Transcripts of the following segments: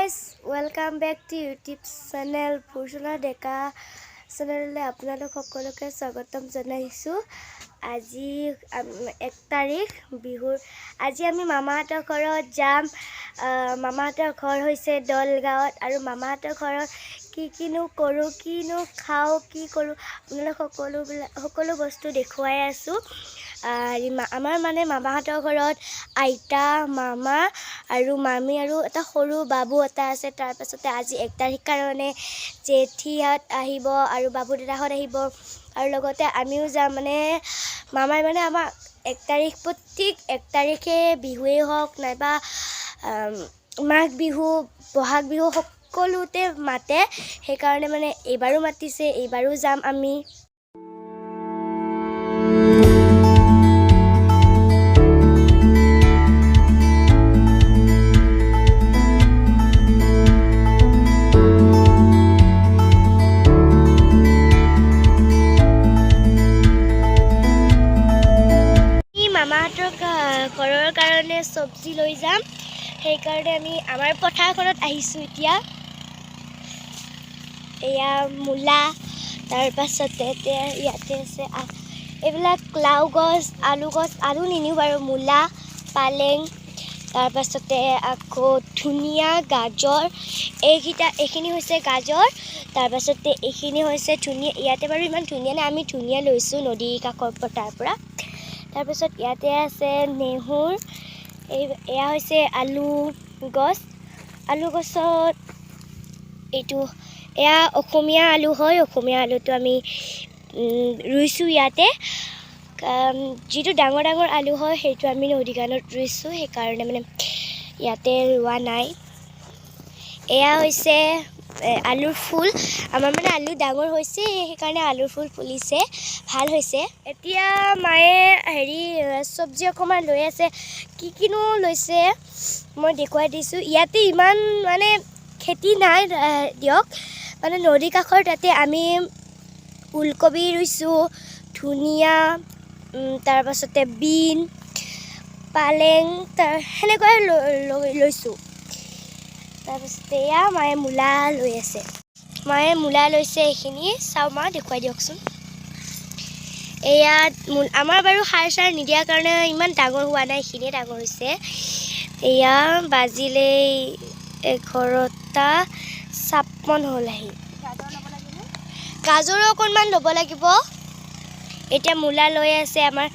guys, welcome back to YouTube channel Deka channel আপোনালোক সকলোকে স্বাগতম জনাইছো আজি 1 তাৰিখ বিহুৰ আজি আমি মামাহঁতৰ ঘৰত যাম মামাহঁতৰ ঘৰ হৈছে দলগাঁৱত আৰু মামাহঁতৰ ঘৰত কিনো কৰো কিনো খাও কি কৰো আপোনালোক সকলো বস্তু দেখুৱাই আছো আমাৰ মানে মামাহঁতৰ ঘৰত আইতা মামা আৰু মামী আৰু এটা সৰু বাবু এটা আছে তাৰ পাছতে আজি 1 তাৰিখ কাৰণে জেঠিহঁত আহিব আৰু বাবু দাদাহঁত আহিব আৰু লগতে আমিও যাম মানে মামাই মানে আমাৰ 1 তাৰিখ প্ৰত্যেক 1 তাৰিখে বিহুৱে হওক নাইবা মাঘ বিহু বহাগ বিহু সকলোতে মাতে সেইকাৰণে মানে এইবাৰো মাতিছে এইবাৰো যাম আমি ঘৰৰ কাৰণে সবজি লৈ যাম সেইকাৰণে আমি আমাৰ পথাৰখনত আহিছো এতিয়া এয়া মূলা তাৰ পাছতে ইয়াতে আছে এইবিলাক লাউ গছ আলু নিনিও বাৰু মূলা পালেং তাৰ পাছতে আকৌ ধুনিয়া গাজৰ এইখিনি হৈছে গাজৰ তাৰ পাছতে এইখিনি হৈছে ধুনিয়া ইয়াতে বাৰু ইমান ধুনিয়া নাই আমি ধুনিয়া লৈছো নদী কাষৰ পথাৰৰ পৰা তাৰ পাছত ইয়াতে আছে নেহুৰ এয়া হৈছে আলু গছত এইটো এয়া অসমীয়া আলু হয় অসমীয়া আলুটো আমি ৰুইছো ইয়াতে যিটো ডাঙৰ আলু হয় সেইটো আমি নদীগানত ৰুইছো সেইকাৰণে মানে ইয়াতে ৰোৱা নাই এয়া হৈছে আলুৰ ফুল আমাৰ মানে আলু ডাঙৰ হৈছে সেইকাৰণে আলুৰ ফুল ফুলিছে ভাল হৈছে এতিয়া মায়ে সবজি অকমান লৈ আছে কিনো লৈছে মই দেখুৱাই দিছো ইয়াতে ইমান মানে খেতি নাই দিয়ক মানে নদী কাষৰ তাতে আমি ওলকবি ৰুইছো ধুনিয়া তাৰ পাছতে বিন পালেং সেনেকৈ লৈছো তাৰ পাছতে এয়া মায়ে মূলা লৈ আছে মায়ে মূলা লৈছে এইখিনি চাও মা দেখুৱাই দিয়কচোন এয়া আমাৰ বাৰু সাৰ চাৰ নিদিয়াৰ কাৰণে ইমান ডাঙৰ হোৱা নাই এইখিনিয়ে ডাঙৰ হৈছে এয়া বাজিলেই 11টা 56 হ'ল আহি গাজৰো অকণমান ল'ব লাগিব এতিয়া মূলা লৈ আছে আমাৰ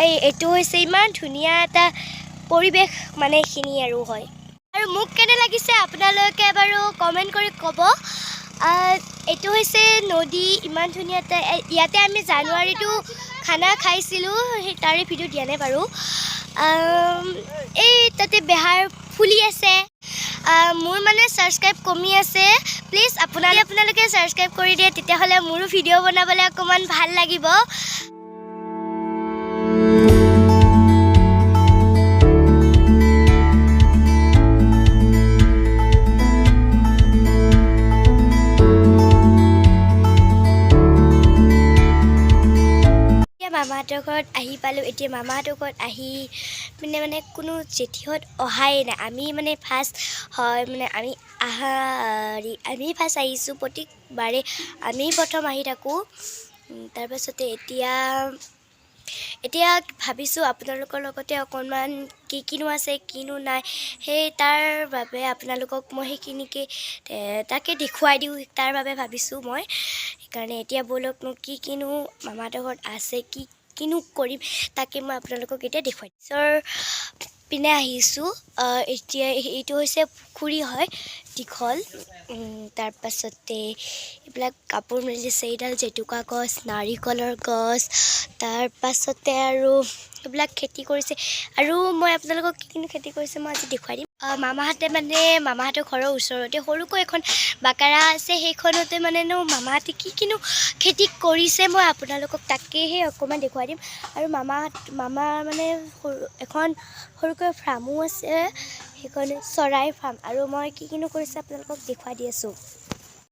এইটো হৈছে ইমান ধুনীয়া এটা পৰিৱেশ মানে এইখিনি আৰু হয় আৰু মোক কেনে লাগিছে আপোনালোকে বাৰু কমেণ্ট কৰি ক'ব এইটো হৈছে নদী ইমান ধুনীয়া ইয়াতে আমি জানুৱাৰীটো খানা খাইছিলোঁ সেই তাৰে ভিডিঅ' দিয়া নাই বাৰু এই তাতে বেহাৰ ফুলি আছে মোৰ মানে ছাবস্ক্ৰাইব কমি আছে প্লিজ আপোনালোকে ছাবস্ক্ৰাইব কৰি দিয়ে তেতিয়াহ'লে মোৰো ভিডিঅ' বনাবলৈ অকণমান ভাল লাগিব মামাহঁতৰ ঘৰত আহি পালোঁ এতিয়া মামাহঁতৰ ঘৰত আহি মানে কোনো জেঠিহঁত অহাই নাই আমি মানে ফাৰ্ষ্ট হয় মানে আমি ফাৰ্ষ্ট আহিছোঁ প্ৰত্যেকবাৰে আমি প্ৰথম আহি থাকোঁ তাৰপাছতে এতিয়া ভাবিছোঁ আপোনালোকৰ লগতে অকণমান কিনো আছে কিনো নাই সেই তাৰ বাবে আপোনালোকক মই সেইখিনিকে তাকে দেখুৱাই দিওঁ তাৰ বাবে ভাবিছোঁ মই সেইকাৰণে এতিয়া ব'লক মোক কিনো মামাহঁতৰ ঘৰত আছে কিনো কৰিম তাকে মই আপোনালোকক এতিয়া দেখুৱাই দিছোঁ পিনে আহিছোঁ এতিয়া এইটো হৈছে পুখুৰী হয় দীঘল তাৰ পাছতে এইবিলাক কাপোৰ মেলিছে এইডাল জেতুকা গছ নাৰিকলৰ গছ তাৰ পাছতে আৰু এইবিলাক খেতি কৰিছে আৰু মই আপোনালোকক কিনো খেতি কৰিছে মই আজি দেখুৱাই দিম মামাহঁতৰ ঘৰৰ ওচৰতে সৰুকৈ এখন বাকাৰা আছে সেইখনতে মানে মামাহঁতে কিনো খেতি কৰিছে মই আপোনালোকক তাকেহে অকণমান দেখুৱাই দিম আৰু মামাৰ মানে এখন সৰুকৈ ফাৰ্মো আছে সেইখন চৰাই ফাৰ্ম আৰু মই কিনো কৰিছে আপোনালোকক দেখুৱাই দি আছোঁ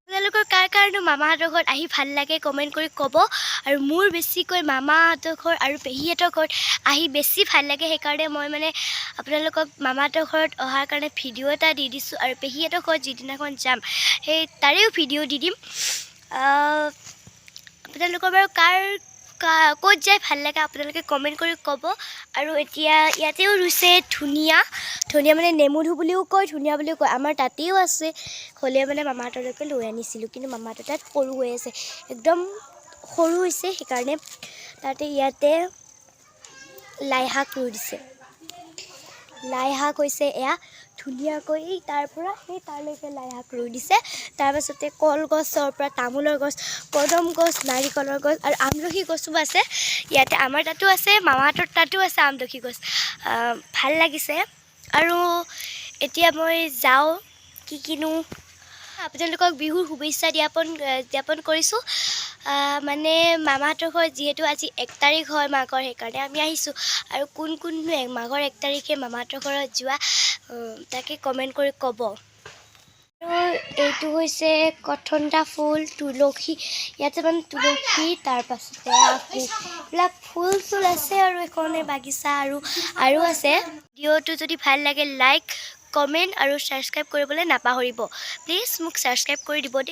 আপোনালোকৰ কাৰ কাৰণে মামাহঁতৰ ঘৰত আহি ভাল লাগে কমেণ্ট কৰি ক'ব আৰু মোৰ বেছিকৈ মামাহঁতৰ ঘৰ আৰু পেহীহঁতৰ ঘৰত আহি বেছি ভাল লাগে সেইকাৰণে মই মানে আপোনালোকক মামাহঁতৰ ঘৰত অহাৰ কাৰণে ভিডিঅ' এটা দি দিছোঁ আৰু পেহীহঁতৰ ঘৰত যিদিনাখন যাম সেই তাৰেও ভিডিঅ' দি দিম আপোনালোকৰ বাৰু ক'ত যাই ভাল লাগে আপোনালোকে কমেণ্ট কৰি ক'ব আৰু এতিয়া ইয়াতেও ৰুইছে ধুনীয়া মানে নেমুধু বুলিও কয় ধুনীয়া বুলিও কয় আমাৰ তাতেও আছে হ'লে মানে মামাহঁতলৈকে লৈ আনিছিলোঁ কিন্তু মামাহঁতৰ তাত সৰু হৈ আছে একদম সৰু হৈছে সেইকাৰণে ইয়াতে লাই শাক ৰুই দিছে লাই শাক হৈছে এয়া ধুনীয়াকৈ তাৰ পৰা সেই তালৈকে লাই শাক ৰুই দিছে তাৰপাছতে কলগছৰ পৰা তামোলৰ গছ কদম গছ নাৰিকলৰ গছ আৰু আমলখি গছো আছে ইয়াতে আমাৰ তাতো আছে মামাহঁতৰ তাতো আছে আমলখি গছ ভাল লাগিছে আৰু এতিয়া মই যাওঁ কি কিনো আপোনালোকক বিহুৰ শুভেচ্ছা জ্ঞাপন কৰিছোঁ মানে মামাহঁতৰ ঘৰত যিহেতু আজি 1 তাৰিখ হয় মাঘৰ সেইকাৰণে আমি আহিছোঁ আৰু কোননো মাঘৰ 1 তাৰিখে মামাহঁতৰ ঘৰত যোৱা তাকে কমেণ্ট কৰি ক'ব এইটো হৈছে কথণ্টা ফুল তুলসী ইয়াতে মানে তুলসী তাৰপাছতে এইবিলাক ফুল আছে আৰু এখনে বাগিচা আৰু আছে ভিডিঅ'টো যদি ভাল লাগে লাইক কমেণ্ট আৰু ছাবস্ক্ৰাইব কৰিবলৈ নাপাহৰিব প্লিজ মোক ছাবস্ক্ৰাইব কৰি দিব দেই